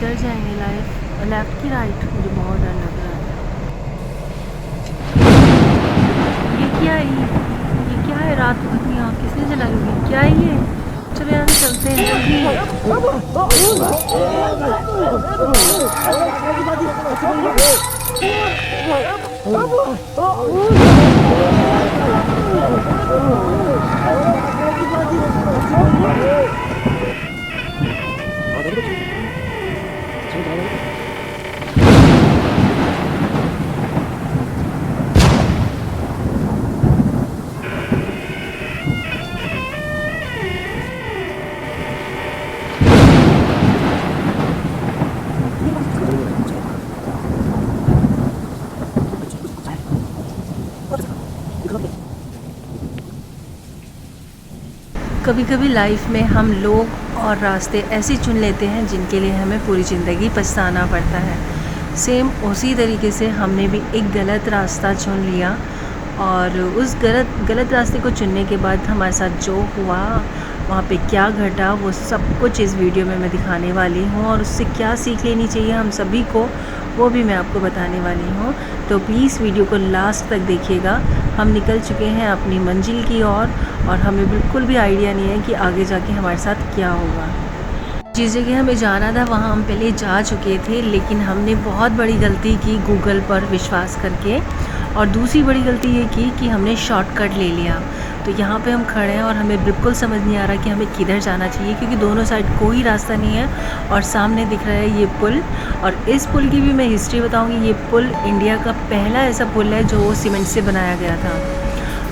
किधर जाएंगे, लेफ्ट की राइट? मुझे बहुत डर लग रहा है। ये क्या है? ये क्या है? रात को इतनी आग किसने जलाई होगी? क्या है ये? चलो यहाँ से चलते हैं कभी कभी लाइफ में हम लोग और रास्ते ऐसे चुन लेते हैं जिनके लिए हमें पूरी ज़िंदगी पछताना पड़ता है। सेम उसी तरीके से हमने भी एक गलत रास्ता चुन लिया और उस गलत रास्ते को चुनने के बाद हमारे साथ जो हुआ, वहाँ पे क्या घटा, वो सब कुछ इस वीडियो में मैं दिखाने वाली हूँ और उससे क्या सीख लेनी चाहिए हम सभी को, वो भी मैं आपको बताने वाली हूँ। तो प्लीज़ वीडियो को लास्ट तक देखिएगा। हम निकल चुके हैं अपनी मंजिल की ओर और हमें बिल्कुल भी आइडिया नहीं है कि आगे जाके हमारे साथ क्या होगा। जिस जगह हमें जाना था वहाँ हम पहले जा चुके थे, लेकिन हमने बहुत बड़ी गलती की गूगल पर विश्वास करके। और दूसरी बड़ी गलती ये की कि हमने शॉर्टकट ले लिया। तो यहाँ पे हम खड़े हैं और हमें बिल्कुल समझ नहीं आ रहा कि हमें किधर जाना चाहिए, क्योंकि दोनों साइड कोई रास्ता नहीं है और सामने दिख रहा है ये पुल। और इस पुल की भी मैं हिस्ट्री बताऊँगी। ये पुल इंडिया का पहला ऐसा पुल है जो सीमेंट से बनाया गया था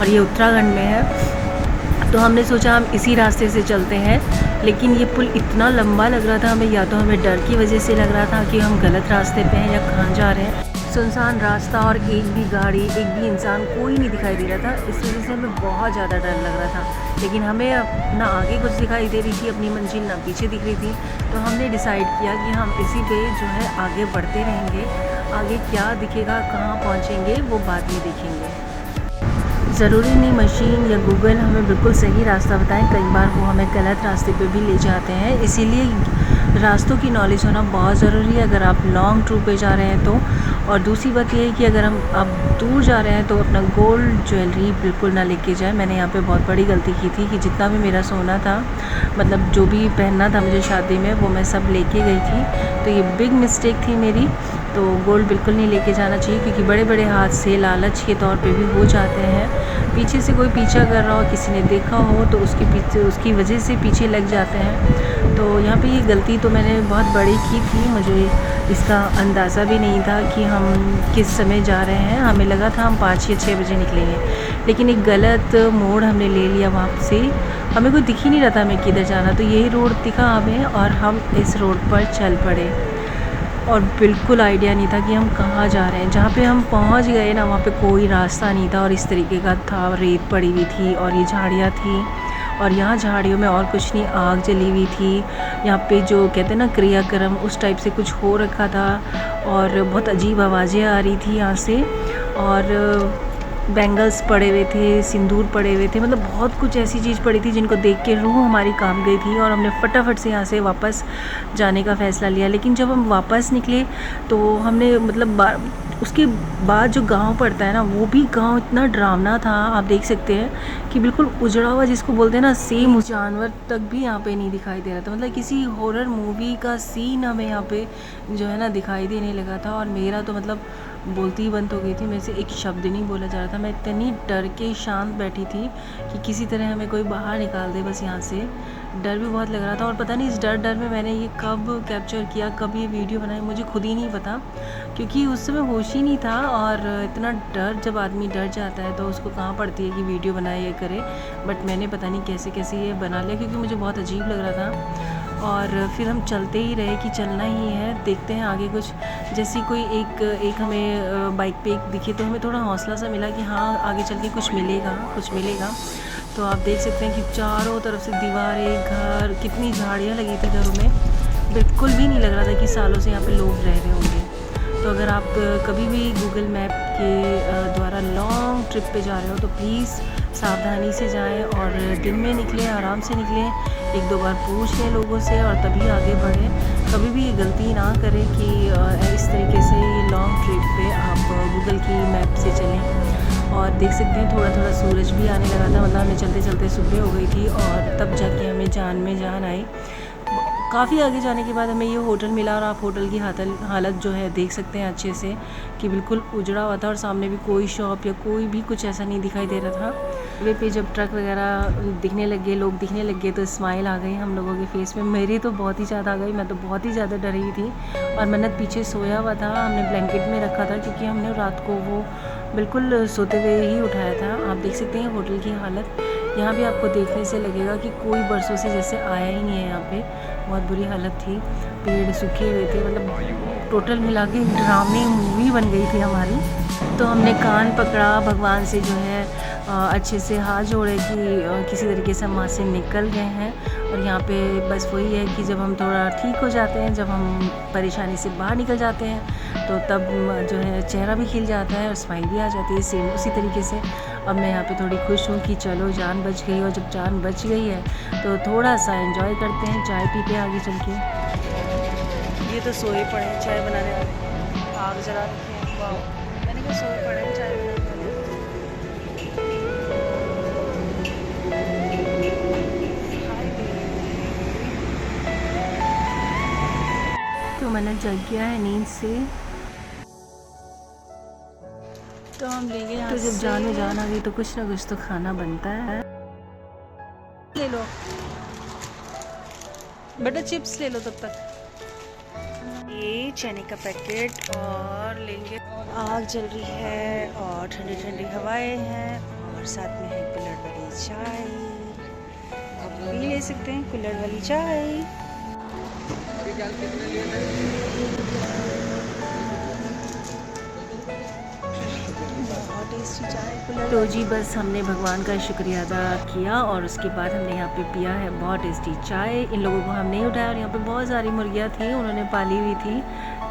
और ये उत्तराखंड में है। तो हमने सोचा हम इसी रास्ते से चलते हैं, लेकिन ये पुल इतना लंबा लग रहा था हमें, या तो हमें डर की वजह से लग रहा था कि हम गलत रास्ते पे हैं या कहाँ जा रहे हैं। सुनसान रास्ता और एक भी गाड़ी, एक भी इंसान, कोई नहीं दिखाई दे रहा था। इस वजह से हमें बहुत ज़्यादा डर लग रहा था। लेकिन हमें अब ना आगे कुछ दिखाई दे रही थी अपनी मंजिल, ना पीछे दिख रही थी। तो हमने डिसाइड किया कि हम इसी पे जो है आगे बढ़ते रहेंगे। आगे क्या दिखेगा, कहाँ पहुँचेंगे, वो बाद में देखेंगे। ज़रूरी नहीं मशीन या गूगल हमें बिल्कुल सही रास्ता बताएं, कई बार वो हमें गलत रास्ते पे भी ले जाते हैं। इसीलिए रास्तों की नॉलेज होना बहुत ज़रूरी है अगर आप लॉन्ग टूर पे जा रहे हैं तो। और दूसरी बात ये है कि अगर आप दूर जा रहे हैं तो अपना गोल्ड ज्वेलरी बिल्कुल ना लेके जाएं। मैंने यहाँ पे बहुत बड़ी गलती की थी कि जितना भी मेरा सोना था, मतलब जो भी पहनना था मुझे शादी में, वो मैं सब लेके गई थी। तो ये बिग मिस्टेक थी मेरी। तो गोल्ड बिल्कुल नहीं लेके जाना चाहिए, क्योंकि बड़े बड़े हादसे लालच के तौर पे भी हो जाते हैं। पीछे से कोई पीछा कर रहा हो, किसी ने देखा हो तो उसकी वजह से पीछे लग जाते हैं। तो यहाँ पे ये गलती तो मैंने बहुत बड़ी की थी। मुझे इसका अंदाज़ा भी नहीं था कि हम किस समय जा रहे हैं। हमें लगा था हम 5 या 6 बजे निकलेंगे, लेकिन एक गलत मोड़ हमने ले लिया वहाँ से। हमें कोई दिख ही नहीं रहा था हमें किधर जाना। तो यही रोड दिखा हमें और हम इस रोड पर चल पड़े और बिल्कुल आइडिया नहीं था कि हम कहाँ जा रहे हैं। जहाँ पे हम पहुँच गए ना, वहाँ पे कोई रास्ता नहीं था और इस तरीके का था, रेत पड़ी हुई थी और ये झाड़ियाँ थी। और यहाँ झाड़ियों में और कुछ नहीं, आग जली हुई थी। यहाँ पे जो कहते हैं ना क्रियाक्रम, उस टाइप से कुछ हो रखा था और बहुत अजीब आवाज़ें आ रही थी यहाँ से। और बैंगल्स पड़े हुए थे, सिंदूर पड़े हुए थे, मतलब बहुत कुछ ऐसी चीज़ पड़ी थी जिनको देख के रूह हमारी कांप गई थी। और हमने फटाफट से यहाँ से वापस जाने का फ़ैसला लिया। लेकिन जब हम वापस निकले तो हमने मतलब उसके बाद जो गांव पड़ता है ना, वो भी गांव इतना डरावना था। आप देख सकते हैं कि बिल्कुल उजड़ा हुआ, जिसको बोलते हैं ना, सेम जानवर तक भी यहाँ पे नहीं दिखाई दे रहा था। मतलब किसी हॉरर मूवी का सीन हमें यहाँ पे जो है ना दिखाई देने लगा था। और मेरा तो मतलब बोलती ही बंद हो गई थी, मेरे से एक शब्द नहीं बोला जा रहा था। मैं इतनी डर के शांत बैठी थी कि किसी तरह हमें कोई बाहर निकाल दे बस यहाँ से। डर भी बहुत लग रहा था और पता नहीं इस डर में मैंने ये कब कैप्चर किया, कब ये वीडियो बनाई, मुझे खुद ही नहीं पता, क्योंकि उस समय होश ही नहीं था। और इतना डर, जब आदमी डर जाता है तो उसको कहाँ पड़ती है कि वीडियो बनाए ये करे। बट मैंने पता नहीं कैसे कैसे ये बना लिया, क्योंकि मुझे बहुत अजीब लग रहा था। और फिर हम चलते ही रहे कि चलना ही है, देखते हैं आगे कुछ। जैसे कोई एक हमें बाइक पे एक दिखे तो हमें थोड़ा हौसला सा मिला कि हाँ आगे चल के कुछ मिलेगा। तो आप देख सकते हैं कि चारों तरफ से दीवारें, घर, कितनी झाड़ियाँ लगी थी घरों में। बिल्कुल भी नहीं लग रहा था कि सालों से यहाँ पे लोग रह रहे होंगे। तो अगर आप कभी भी गूगल मैप के द्वारा लॉन्ग ट्रिप पे जा रहे हो तो प्लीज़ सावधानी से जाएं और दिन में निकलें, आराम से निकलें, 1-2 बार पूछ लें लोगों से और तभी आगे बढ़ें। कभी भी ये गलती ना करें कि इस तरीके से ये लॉन्ग ट्रिप पे आप गूगल की मैप से चलें। और देख सकते हैं थोड़ा थोड़ा सूरज भी आने लगा था, मतलब हमें चलते चलते सुबह हो गई थी और तब जाके हमें जान में जान आई। काफ़ी आगे जाने के बाद हमें ये होटल मिला और आप होटल की हालत जो है देख सकते हैं अच्छे से कि बिल्कुल उजड़ा हुआ था और सामने भी कोई शॉप या कोई भी कुछ ऐसा नहीं दिखाई दे रहा था। वे पे जब ट्रक वगैरह दिखने लग गए, लोग दिखने लग गए, तो स्माइल आ गई हम लोगों के फेस में। मेरी तो बहुत ही ज़्यादा आ गई, मैं तो बहुत ही ज़्यादा डरी हुई थी। और मन्नत पीछे सोया हुआ था, हमने ब्लैंकेट में रखा था क्योंकि हमने रात को वो बिल्कुल सोते हुए ही उठाया था। आप देख सकते हैं होटल की हालत, यहाँ भी आपको देखने से लगेगा कि कोई बरसों से जैसे आया ही नहीं है यहाँ पे। बहुत बुरी हालत थी, पेड़ सूखे हुए थे, मतलब टोटल मिला के ड्रामे मूवी बन गई थी हमारी। तो हमने कान पकड़ा, भगवान से जो है अच्छे से हाथ जोड़े कि किसी तरीके से हम वहाँ से निकल गए हैं। और यहाँ पे बस वही है कि जब हम थोड़ा ठीक हो जाते हैं, जब हम परेशानी से बाहर निकल जाते हैं, तो तब जो है चेहरा भी खिल जाता है और स्माइल भी आ जाती है। सेम उसी तरीके से अब मैं यहाँ पे थोड़ी खुश हूँ कि चलो जान बच गई। और जब जान बच गई है तो थोड़ा सा एंजॉय करते हैं, चाय पीते हैं आगे चल के। ये तो सोए पड़े हैं चाय बनाने वाले, आग जला रखे हैं। वाह, मैंने कहा सोए पड़े हैं चाय बनाने वाले। तो मैंने जग गया है नींद से, तो हम लेंगे। तो जब जान में जान आ गई तो कुछ ना कुछ तो खाना बनता है। ले लो बेटा, चिप्स ले लो तब तक। ये चने का पैकेट और लेंगे। आग जल रही है और ठंडी ठंडी हवाएं हैं और साथ में है कुल्हड़ वाली चाय। आप भी ले सकते हैं कुल्हड़ वाली चाय। बहुत टेस्टी चाय। तो जी बस हमने भगवान का शुक्रिया अदा किया और उसके बाद हमने यहाँ पे पिया है बहुत टेस्टी चाय। इन लोगों को हम नहीं उठाया और यहाँ पे बहुत सारी मुर्गियाँ थी, उन्होंने पाली हुई थी,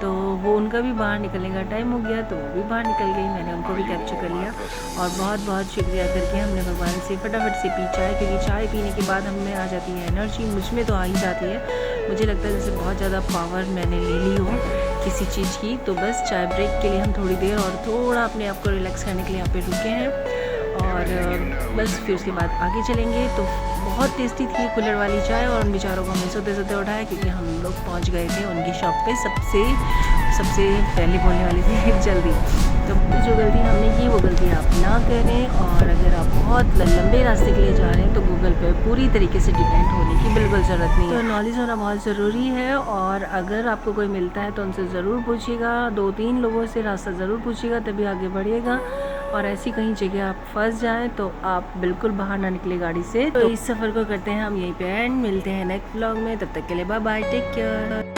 तो वो उनका भी बाहर निकलने का टाइम हो गया तो वो भी बाहर निकल गई। मैंने उनको भी कैप्चर कर लिया और बहुत बहुत शुक्रिया करके हमने भगवान से फटाफट से पी चाय, क्योंकि चाय पीने के बाद हमें आ जाती है एनर्जी। मुझ में तो आ ही जाती है, मुझे लगता है जैसे बहुत ज़्यादा पावर मैंने ले ली हो किसी चीज़ की। तो बस चाय ब्रेक के लिए हम थोड़ी देर और थोड़ा अपने आप को रिलैक्स करने के लिए यहाँ पे रुके हैं और बस फिर उसके बाद आगे चलेंगे। तो बहुत टेस्टी थी कुल्हड़ वाली चाय और उन बेचारों को हमने सोते सोते उठाया क्योंकि हम लोग पहुँच गए थे उनकी शॉप पे सबसे पहले बोलने वाली थी जल्दी। तो जो गलती हमने की वो गलती आप ना करें। और अगर आप बहुत लंबे रास्ते के लिए जा रहे हैं तो गूगल पे पूरी तरीके से डिपेंड होने की बिल्कुल ज़रूरत नहीं है। तो नॉलेज होना बहुत ज़रूरी है और अगर आपको कोई मिलता है तो उनसे ज़रूर पूछिएगा, 2-3 लोगों से रास्ता ज़रूर पूछिएगा, तभी आगे बढ़िएगा। और ऐसी कहीं जगह आप फंस जाएं तो आप बिल्कुल बाहर ना निकले गाड़ी से। तो इस सफ़र को करते हैं हम यहीं पे एंड। मिलते हैं नेक्स्ट व्लॉग में, तब तक के लिए बाय बाय, टेक केयर।